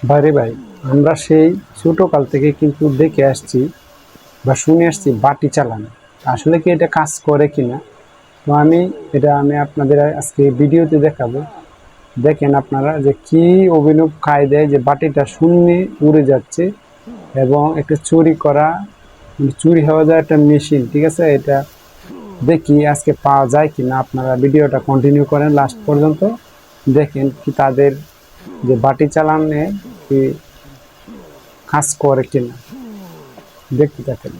ভাইরে ভাই, আমরা সেই ছোটকাল থেকে কিন্তু দেখে আসছি বা শুনে আসছি বাটি চালানো। আসলে কি এটা কাজ করে কিনা, তো আমি আপনাদের আজকে ভিডিওতে দেখাবো। দেখেন আপনারা যে কি অভিনব কায়দায় যে বাটিটা শূন্যে উড়ে যাচ্ছে, এবং একটা চুরি হওয়া যায় একটা মেশিন, ঠিক আছে। এটা দেখি আজকে পাওয়া যায় কিনা। আপনারা ভিডিওটা কন্টিনিউ করেন লাস্ট পর্যন্ত, দেখেন কি তাদের যে বাটি চালানে কি কাজ করে কিনা, দেখতে থাকেন।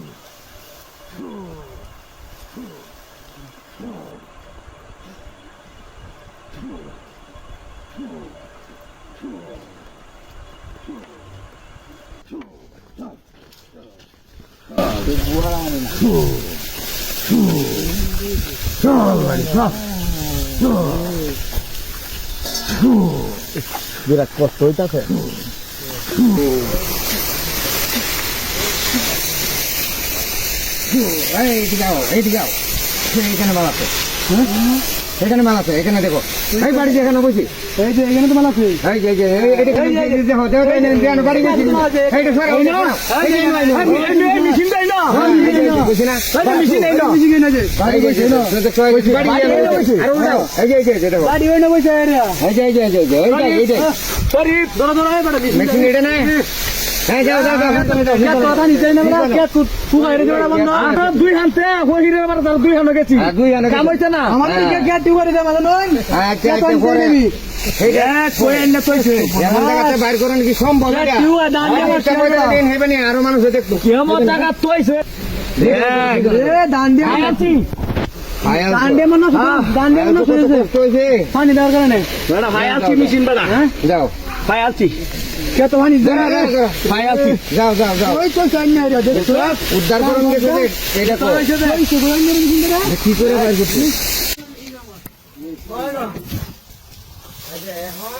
বিরাট কষ্ট হইতাছে। এখানে মাল আছে, এখানে মাল আছে, এখানে দেখো এই বাড়ি এখানে বসি, এই যে এখানে তো মাল আছে, এই যে দুই হাতে দুই হাতে গেছি, কাম হইছে না আমার বাইর করেন কি সম্ভব? আরো মানুষ দেখতো পানি দেওয়ার কারণে যাও ভাই আছি যাও যাও যাও উদ্ধার করুন এটা কি করে বাইর করছি এখন